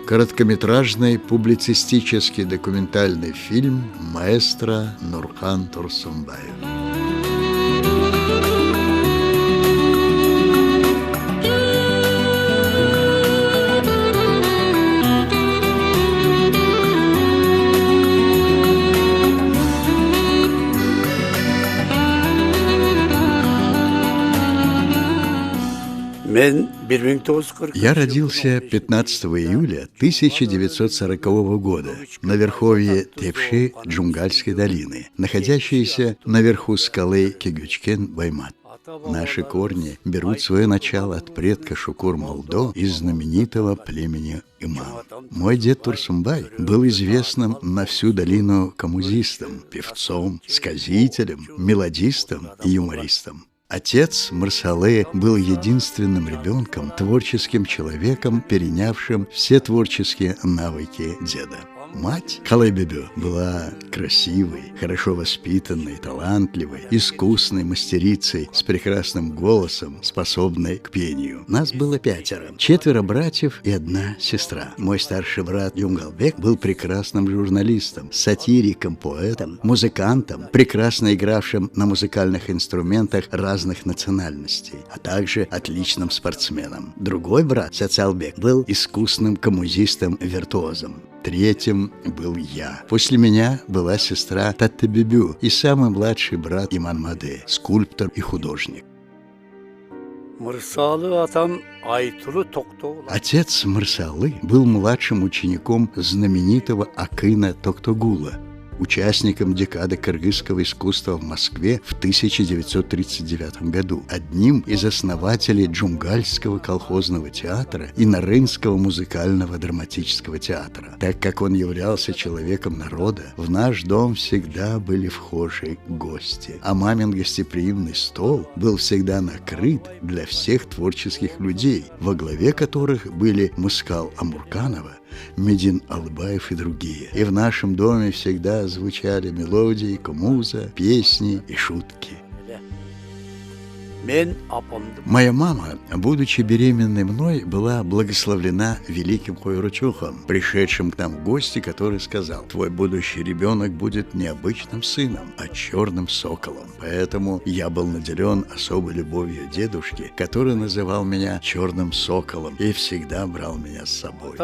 Короткометражный публицистический документальный фильм маэстро Нурхан Турсунбаев. Я родился 15 июля 1940 года на верховье Тепши Джунгальской долины, находящейся наверху скалы Кегючкен-Баймат. Наши корни берут свое начало от предка Шукур-Молдо из знаменитого племени Иман. Мой дед Турсунбай был известным на всю долину коммузистом, певцом, сказителем, мелодистом и юмористом. Отец Мырсалы был единственным ребенком, творческим человеком, перенявшим все творческие навыки деда. Мать Калай-Бебю была красивой, хорошо воспитанной, талантливой, искусной мастерицей с прекрасным голосом, способной к пению. Нас было 5: 4 братьев и 1 сестра. Мой старший брат Юнгалбек был прекрасным журналистом, сатириком, поэтом, музыкантом, прекрасно игравшим на музыкальных инструментах разных национальностей, а также отличным спортсменом. Другой брат, Сацалбек, был искусным коммузистом-виртуозом. 3-м был я. После меня была сестра Таттебебю и самый младший брат Иманмаде, скульптор и художник. Отец Мырсалы был младшим учеником знаменитого Акына Токтогула, участником декады кыргызского искусства в Москве в 1939 году, одним из основателей Джунгальского колхозного театра и Нарынского музыкального драматического театра. Так как он являлся человеком народа, в наш дом всегда были вхожие гости, а мамин гостеприимный стол был всегда накрыт для всех творческих людей, во главе которых были Мускал Амурканова, Медин Алыбаев и другие. И в нашем доме всегда звучали мелодии, кумуза, песни и шутки. Моя мама, будучи беременной мной, была благословлена великим Хойручухом, пришедшим к нам в гости, который сказал: «Твой будущий ребенок будет не обычным сыном, а черным соколом». Поэтому я был наделен особой любовью дедушки, который называл меня черным соколом и всегда брал меня с собой.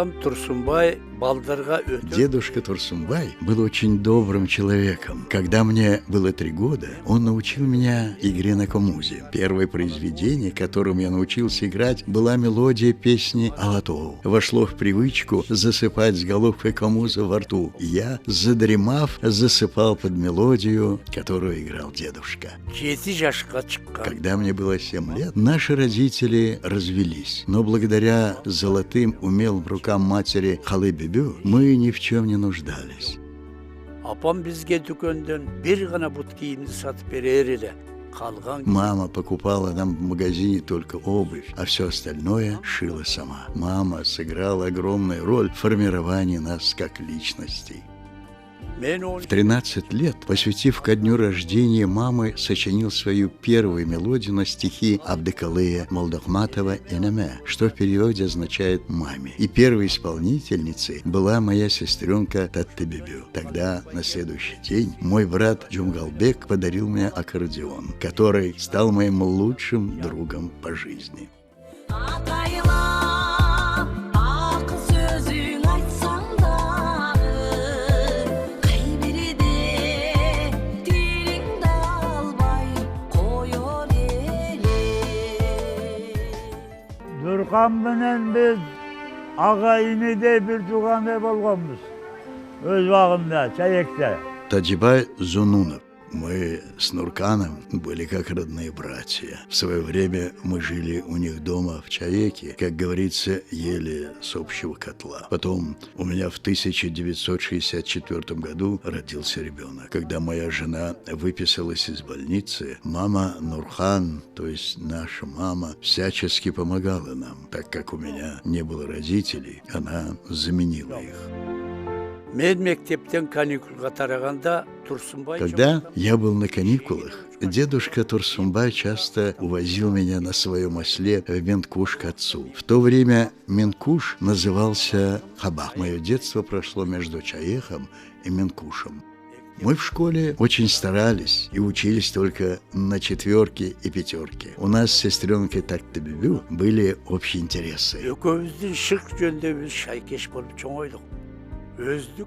Дедушка Турсунбай был очень добрым человеком. Когда мне было 3 года, он научил меня игре на комузе. Первое произведение, которым я научился играть, была мелодия песни «Алатоу». Вошло в привычку засыпать с головкой комуза во рту. Я, задремав, засыпал под мелодию, которую играл дедушка. Когда мне было 7 лет, наши родители развелись. Но благодаря золотым умелым рукам матери Калай-Бебю мы ни в чем не нуждались. Мама покупала нам в магазине только обувь, а все остальное шила сама. Мама сыграла огромную роль в формировании нас как личностей. В 13 лет, посвятив ко дню рождения мамы, сочинил свою первую мелодию на стихи Абдыкалыя Молдахматова «Энеме», что в переводе означает «маме». И первой исполнительницей была моя сестренка Таттебебю. Тогда, на следующий день, мой брат Джунгалбек подарил мне аккордеон, который стал моим лучшим другом по жизни. Нурхан менен биз ага инидей бир туугандай болгонбуз. Өз убагында, Чаекте. Таджибай Зунунов. Мы с Нурканом были как родные братья. В свое время мы жили у них дома в Чаеке, как говорится, ели с общего котла. Потом у меня в 1964 году родился ребенок. Когда моя жена выписалась из больницы, мама Нурхан, то есть наша мама, всячески помогала нам. Так как у меня не было родителей, она заменила их. Мен мектептен каникулга тараганда Турсунбай. Когда я был на каникулах, дедушка Турсунбай часто увозил меня на своем осле в Менкуш к отцу. В то время Менкуш назывался Хабах. Мое детство прошло между Чаехом и Менкушем. Мы в школе очень старались и учились только на 4 и 5. У нас с сестренкой Таттыбүбү были общие интересы. Экөөбүздүн шырк жөнүндө биз шайкеш болуп чоңойдук.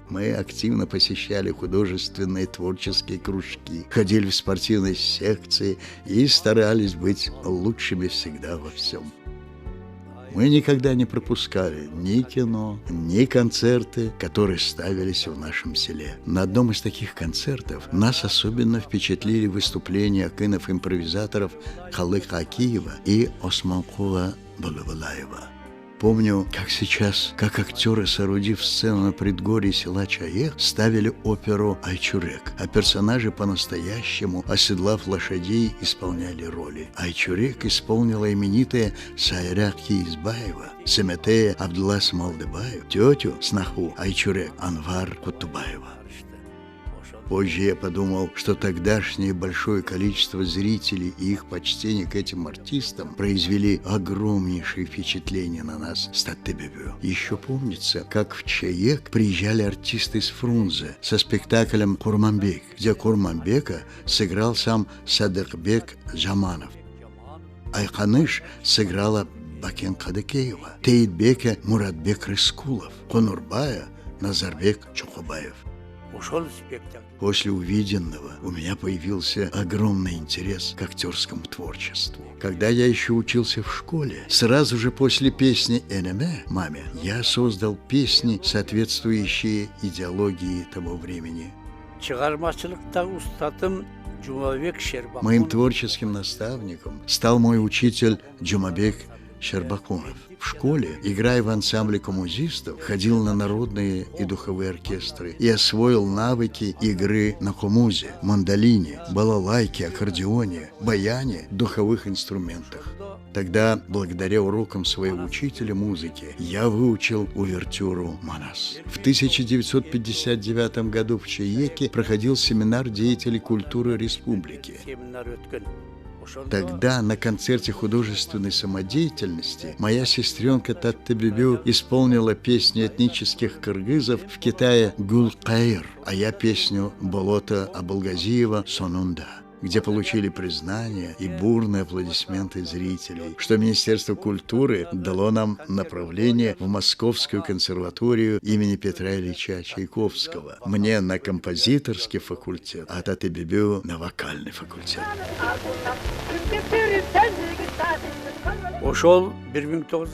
Мы активно посещали художественные творческие кружки, ходили в спортивные секции и старались быть лучшими всегда во всем. Мы никогда не пропускали ни кино, ни концерты, которые ставились в нашем селе. На одном из таких концертов нас особенно впечатлили выступления акынов-импровизаторов Халыка Акиева и Османкула Балабалаева. Помню, как сейчас, как актеры, соорудив сцену на предгорье села Чаех, ставили оперу «Айчурек», а персонажи по-настоящему, оседлав лошадей, исполняли роли. Айчурек исполнила именитая Сайрак Киизбаева, Семетея Абдулас Малдыбаев, тетю, сноху Айчурек Анвар Кутубаева. Позже я подумал, что тогдашнее большое количество зрителей и их почтение к этим артистам произвели огромнейшее впечатление на нас с Таттыбүбү. Еще помнится, как в Чаек приезжали артисты из Фрунзе со спектаклем «Курманбек», где Курманбека сыграл сам Садыкбек Жаманов. Айканыш сыграла Бакен Кадыкеева, Тейитбека Муратбек Рыскулов, Конурбая Назарбек Чукубаев. После увиденного у меня появился огромный интерес к актерскому творчеству. Когда я еще учился в школе, сразу же после песни «Энеме» «Маме» я создал песни, соответствующие идеологии того времени. Моим творческим наставником стал мой учитель Джумабек Щербакунов. В школе, играя в ансамбле коммузистов, ходил на народные и духовые оркестры и освоил навыки игры на комузе, мандолине, балалайке, аккордеоне, баяне, духовых инструментах. Тогда, благодаря урокам своего учителя музыки, я выучил увертюру «Манас». В 1959 году в Чаеке проходил семинар деятелей культуры республики. Тогда на концерте художественной самодеятельности моя сестренка Таттыбүбү исполнила песню этнических кыргызов в Китае «Гулкаир», а я песню «Болото Абылгазиева Сонунда», где получили признание и бурные аплодисменты зрителей, что Министерство культуры дало нам направление в Московскую консерваторию имени Петра Ильича Чайковского, мне на композиторский факультет, а Таттыбүбү на вокальный факультет.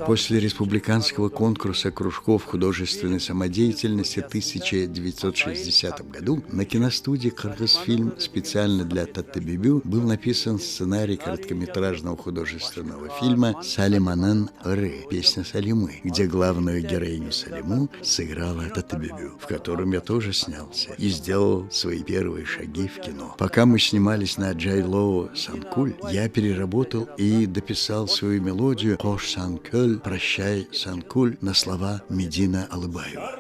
После республиканского конкурса кружков художественной самодеятельности в 1960 году на киностудии «Кыргызфильм» специально для Таттыбүбү был написан сценарий короткометражного художественного фильма «Салиманын ыры» «Песня Салимы», где главную героиню Салиму сыграла Таттыбүбү, в котором я тоже снялся и сделал свои первые шаги в кино. Пока мы снимались на Джайлоу Санкуль, я переработал и дописал свою мелодию «Кош Санкуль, прощай, Санкуль» на слова Медина Алыбаева.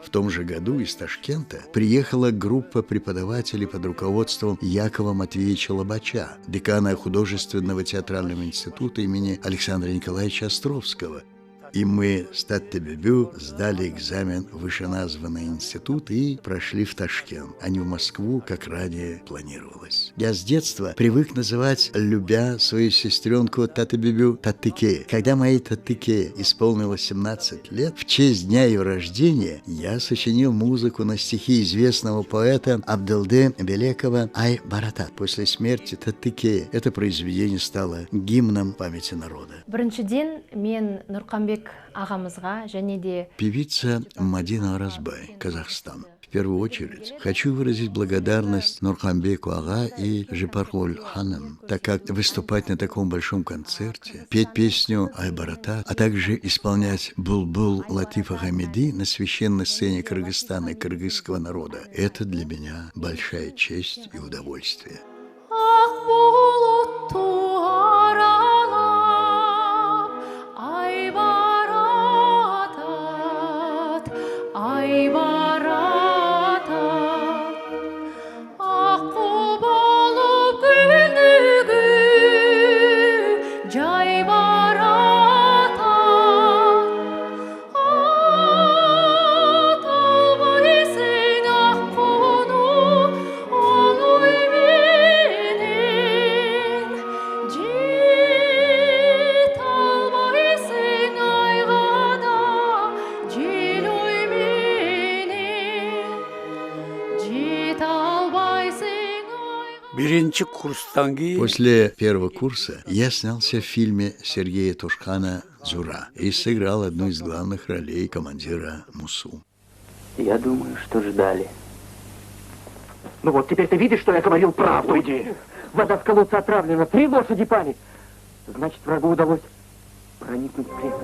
В том же году из Ташкента приехала группа преподавателей под руководством Якова Матвеевича Лобача, декана художественного театрального института имени Александра Николаевича Островского. И мы с Таттыбүбү сдали экзамен в вышеназванный институт и прошли в Ташкент, а не в Москву, как ранее планировалось. Я с детства привык называть, любя свою сестренку Таттыбүбү, Таттыке. Когда моей Таттыке исполнилось 17 лет, в честь дня ее рождения я сочинил музыку на стихи известного поэта Абдылды Белекова «Ай Баратат». После смерти Таттыке это произведение стало гимном памяти народа. Біріншіден, мен Нурканбек ағамызға және де певица Мадина Оразбай, Казахстан. В первую очередь хочу выразить благодарность Нурхамбеку ага и Жепаргуль ханым, так как выступать на таком большом концерте, петь песню Ай-Барата, а также исполнять Булбул Латифа Хамиди на священной сцене Кыргызстана и кыргызского народа — это для меня большая честь и удовольствие. Birinci kurstan кейін После первого курса я снялся в фильме Сергея Тушкана «Зура» и сыграл одну из главных ролей командира МУСУ. Я думаю, что ждали. Ну вот, теперь ты видишь, что я говорил правду. Уйди. Вода в колодце отравлена. 3 лошади пали. Значит, врагу удалось проникнуть в крепость.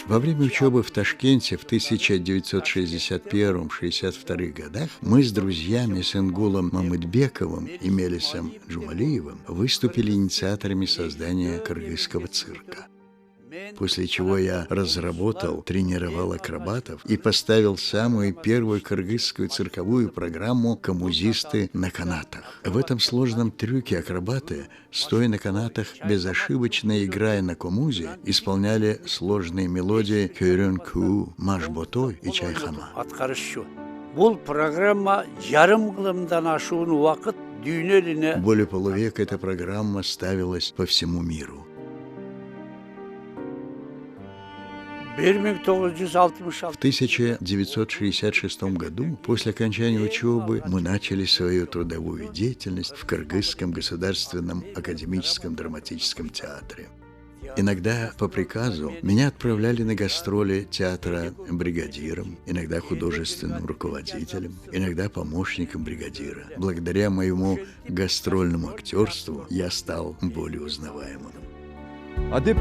Во время учебы в Ташкенте в 1961-62 годах мы с друзьями Сенгулом Мамытбековым и Мелисом Джумалиевым выступили инициаторами создания кыргызского цирка. После чего я разработал, тренировал акробатов и поставил самую первую кыргызскую цирковую программу «Камузисты на канатах». В этом сложном трюке акробаты, стоя на канатах, безошибочно играя на камузе, исполняли сложные мелодии «Кюрен-ку», «Маш-ботой» и «Чайхама». Бұл программа ярым ғылымдан ашуын уақыт дүйнеліне. Более полувека эта программа ставилась по всему миру. В 1966 году, после окончания учебы, мы начали свою трудовую деятельность в Кыргызском государственном академическом драматическом театре. Иногда по приказу меня отправляли на гастроли театра бригадиром, иногда художественным руководителем, иногда помощником бригадира. Благодаря моему гастрольному актерству я стал более узнаваемым. Адеп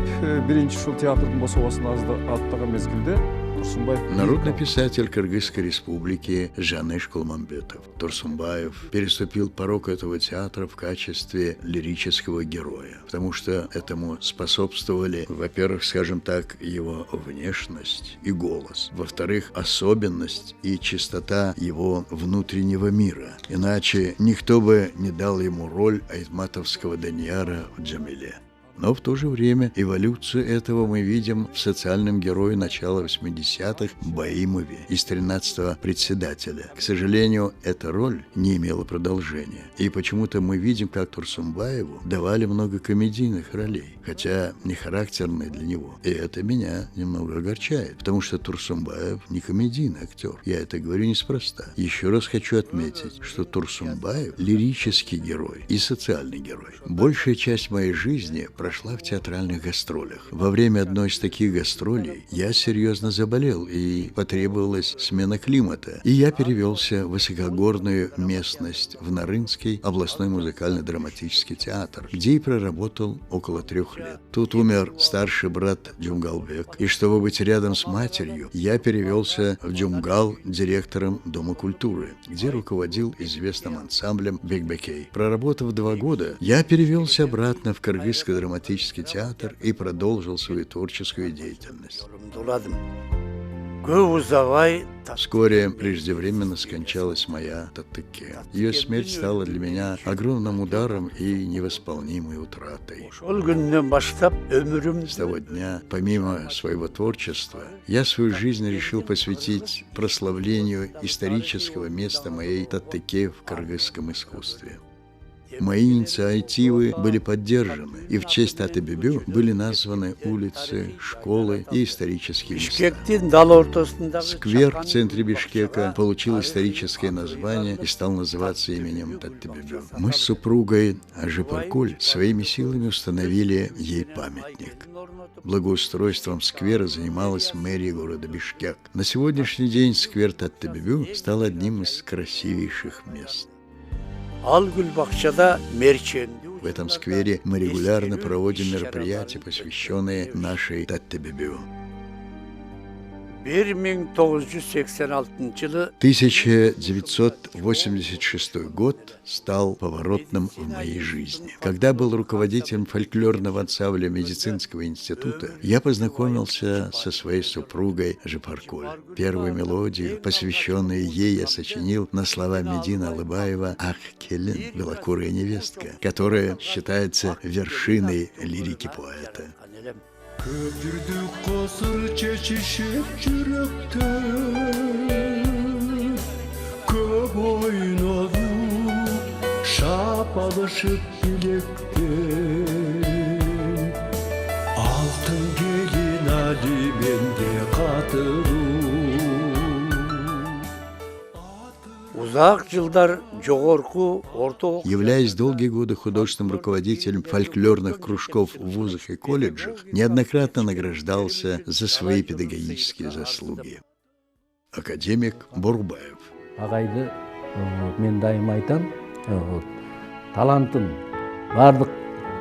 биринчи ушул театрдын бособосун аттаган мезгилде Турсунбаев. Народный писатель Кыргызской республики Жанеш Кулмамбетов Турсунбаев переступил порог этого театра в качестве лирического героя, потому что этому способствовали, во-первых, скажем так, его внешность и голос, во-вторых, особенность и чистота его внутреннего мира. Иначе никто бы не дал ему роль айтматовского Данияра в «Джамиле». Но в то же время эволюцию этого мы видим в социальном герое начала 80-х Баимове из 13-го председателя. К сожалению, эта роль не имела продолжения. И почему-то мы видим, как Турсунбаеву давали много комедийных ролей, хотя не характерные для него. И это меня немного огорчает, потому что Турсунбаев не комедийный актер. Я это говорю неспроста. Еще раз хочу отметить, что Турсунбаев — лирический герой и социальный герой. Большая часть моей жизни прошла в театральных гастролях. Во время одной из таких гастролей я серьезно заболел, и потребовалась смена климата. И я перевелся в высокогорную местность, в Нарынский областной музыкально-драматический театр, где и проработал около 3 лет. Тут умер старший брат Джумгалбек, и чтобы быть рядом с матерью, я перевелся в Джумгал директором Дома культуры, где руководил известным ансамблем Бекбекей. Проработав 2 года, я перевелся обратно в Кыргызский драматический театр и продолжил свою творческую деятельность. Вскоре преждевременно скончалась моя Татыке. Ее смерть стала для меня огромным ударом и невосполнимой утратой. С того дня, помимо своего творчества, я свою жизнь решил посвятить прославлению исторического места моей Татыке в кыргызском искусстве. Мои инициативы были поддержаны, и в честь Аттебебю были названы улицы, школы и исторические места. Бишкектин дал ортосундағы Сквер в центре Бишкека получил историческое название и стал называться именем Аттебебю. Мы с супругой Ажипаркуль своими силами установили ей памятник. Благоустройством сквера занималась мэрия города Бишкек. На сегодняшний день сквер Аттебебю стал одним из красивейших мест. Ал Гүлбақшада мерченді. В этом сквере мы регулярно проводим мероприятия, посвященные нашей Аттебебю. 1986 жылы 1986 год стал поворотным в моей жизни. Когда был руководителем фольклорного ансамбля медицинского института, я познакомился со своей супругой Ажипаркуль. Первую мелодию, посвященную ей, я сочинил на слова Медина Алыбаева «Ах, келин», белокурая невестка, которая считается вершиной лирики поэта. Көпірді қосыр чешішіп жүректі көп ойнаду шапалышып білектен алтын келін алименде қатыру. Uzaq жылдар жоғарғы орта оқу. Являясь долгие годы художественным руководителем фольклорных кружков в вузах и колледжах, неоднократно награждался за свои педагогические заслуги. Академик Бурбаев. Ағайды мен дайым айтам, талантын барлық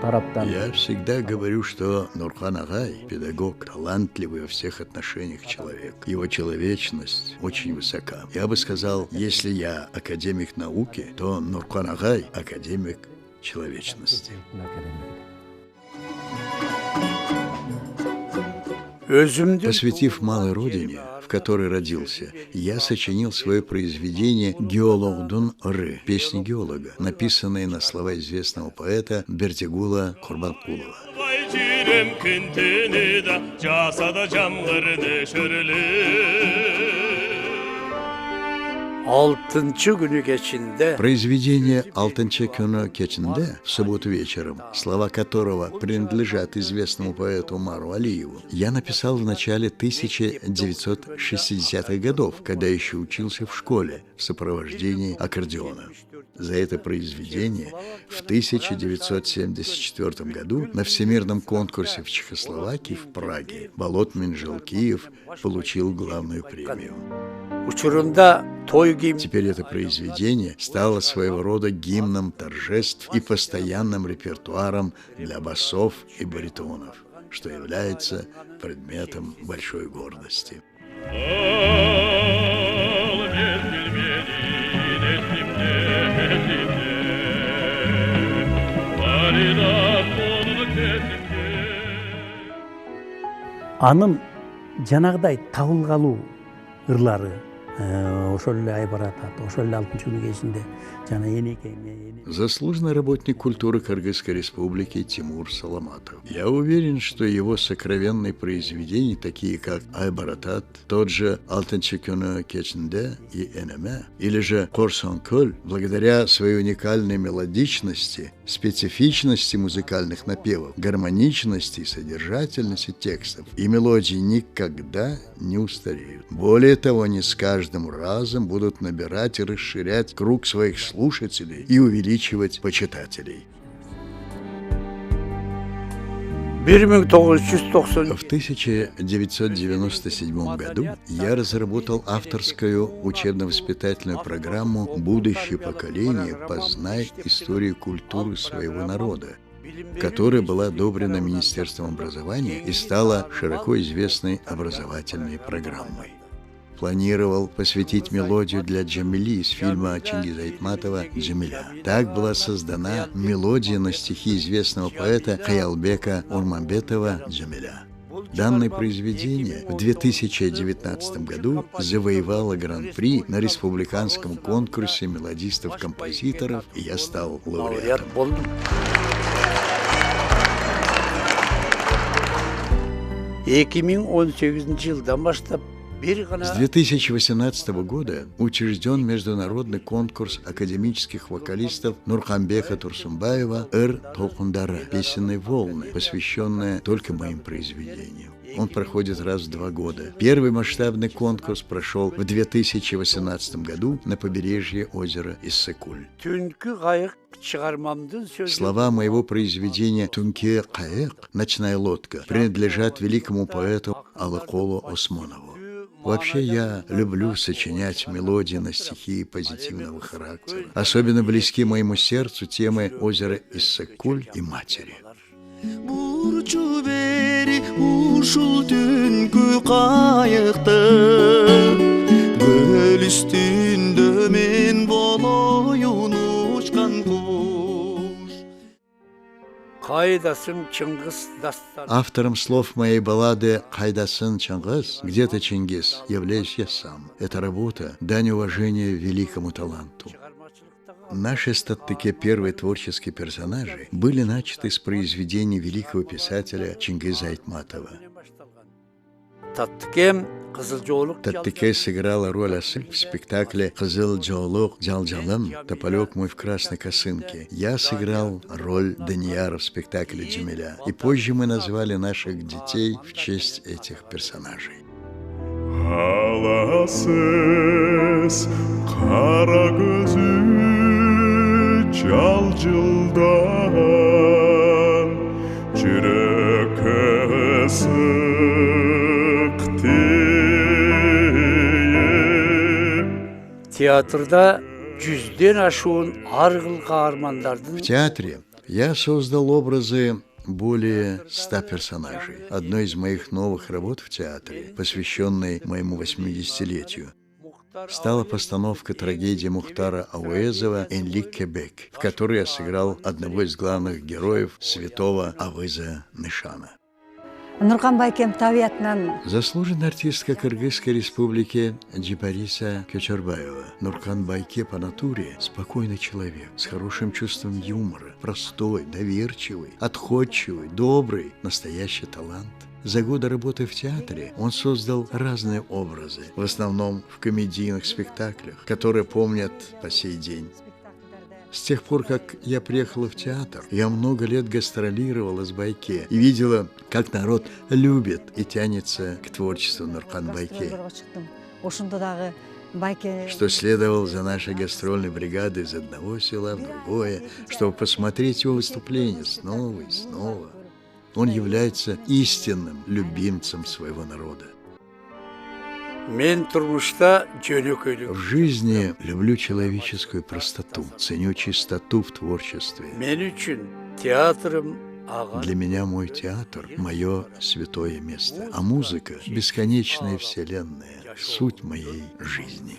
тараптан. Я всегда говорю, что Нурхан Агай – педагог, талантливый во всех отношениях человек. Его человечность очень высока. Я бы сказал, если я академик науки, то Нурхан Агай – академик человечности. Посвятив малой родине, в которой родился, я сочинил свое произведение «Геологдун Ры» – песни геолога, написанные на слова известного поэта Бердигула Курбанкулова. Произведение «Алтынчы күні кечінде» в субботу вечером, слова которого принадлежат известному поэту Умару Алиеву, я написал в начале 1960-х годов, когда еще учился в школе в сопровождении аккордеона. За это произведение в 1974 году на Всемирном конкурсе в Чехословакии в Праге Болот Минжелкиев получил главную премию. Теперь это произведение стало своего рода гимном торжеств и постоянным репертуаром для басов и баритонов, что является предметом большой гордости. Анын жанагыдай табылгалуу ырлары ошол эле айбаратат, ошол эле алтынчы күнү кечинде жана энекең. Заслуженный работник культуры Кыргызской республики Тимур Саламатов. Я уверен, что его сокровенные произведения, такие как «Айбаратат», тот же «Алтынчы күнү кечинде» и «Энеме», или же «Корсон Көл», благодаря своей уникальной мелодичности, специфичности музыкальных напевов, гармоничности и содержательности текстов и мелодии никогда не устареют. Более того, они с каждым разом будут набирать и расширять круг своих слушателей и увеличивать почитателей. В 1997 году я разработал авторскую учебно-воспитательную программу «Будущее поколение. Познай историю культуры своего народа», которая была одобрена Министерством образования и стала широко известной образовательной программой. Планировал посвятить мелодию для Джамили из фильма Чингиза Айтматова «Джамиля». Так была создана мелодия на стихи известного поэта Каялбека Урмамбетова «Джамиля». Данное произведение в 2019 году завоевало гран-при на республиканском конкурсе мелодистов-композиторов, и я стал лауреатом. 2018 жылдан баштап С 2018 года учрежден международный конкурс академических вокалистов Нурханбека Турсунбаева «Эр Толкундара» «Песенные волны», посвященная только моим произведениям. Он проходит раз в 2 года. Первый масштабный конкурс прошел в 2018 году на побережье озера Иссык-Куль. Слова моего произведения «Түнке кайык» «Ночная лодка» принадлежат великому поэту Алыколу Осмонову. Вообще я люблю сочинять мелодии на стихи позитивного характера. Особенно близки моему сердцу темы озера Иссык-Куль и матери. Бурчу бери ушул түнкү кайыкты Көл үстүндө мен болоюн учкан куш. Кайдасын Чингис дастан. Автором слов моей баллады «Кайдасын Чингис» «Где-то Чингис» являюсь я сам. Эта работа – дань уважения великому таланту. Наши статтыке первые творческие персонажи были начаты с произведений великого писателя Чингиза Айтматова. Таттыке сыграла роль осы в спектакле «Кызыл жоолук жалжалым», «Тополек мой в красной косынке». Я сыграл роль Данияра в спектакле «Джамиля». И позже мы назвали наших детей в честь этих персонажей. Аласыз кара көзү жалжылдаган жүрөккө ысык тиіп. Театрда 100-ден ашуун ар кыл каармандардын. В театре я создал образы более 100 персонажей. Одной из моих новых работ в театре, посвященной моему 80-летию, стала постановка трагедии Мухтара Ауэзова «Энлик Кебек», в которой я сыграл одного из главных героев святого Авыза Нышана. Нуркан байкем табиятынан. Заслуженная артистка Кыргызской республики Джипариса Кечербаева. Нуркан Байке по натуре спокойный человек, с хорошим чувством юмора, простой, доверчивый, отходчивый, добрый, настоящий талант. За годы работы в театре он создал разные образы, в основном в комедийных спектаклях, которые помнят по сей день. С тех пор, как я приехала в театр, я много лет гастролировала с Байке и видела, как народ любит и тянется к творчеству Нуркан Байке. Что следовал за нашей гастрольной бригадой из одного села в другое, чтобы посмотреть его выступления снова и снова. Он является истинным любимцем своего народа. В жизни люблю человеческую простоту, ценю чистоту в творчестве. Для меня мой театр – мое святое место, а музыка – бесконечная вселенная, суть моей жизни.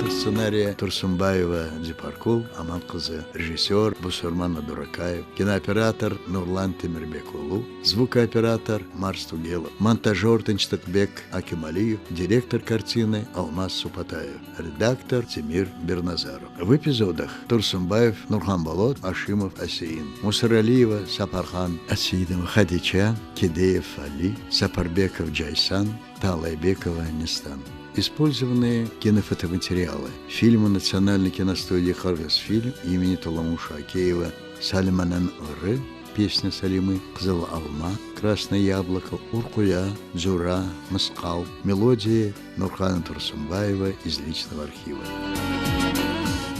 Сценария Турсунбаева Джипаркул Аманкызы, режиссер Бусурман Абдуракаев, кинооператор Нурлан Темирбекулу, звукооператор Марс Тугелов, монтажер Тынчтыкбек Акималиев, директор картины Алмаз Супатаев, редактор Тимир Берназаров. В эпизодах Турсунбаев Нурханболот Ашимов Асеин, Мусаралиева Сапархан Асидова Хадича Кедеев Али, Сапарбеков Джайсан, Талайбекова Нестан. Использованные кинофотоматериалы. Фильмы Национальной киностудии «Кыргызфильм» имени Туламуша Акеева «Салиманан Ыры», песня Салимы, «Кызыл алма», «Красное яблоко», «Уркуя», «Джура», «Мыскал», мелодии Нурхана Турсунбаева из личного архива.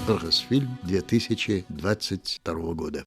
«Кыргызфильм» 2022 года.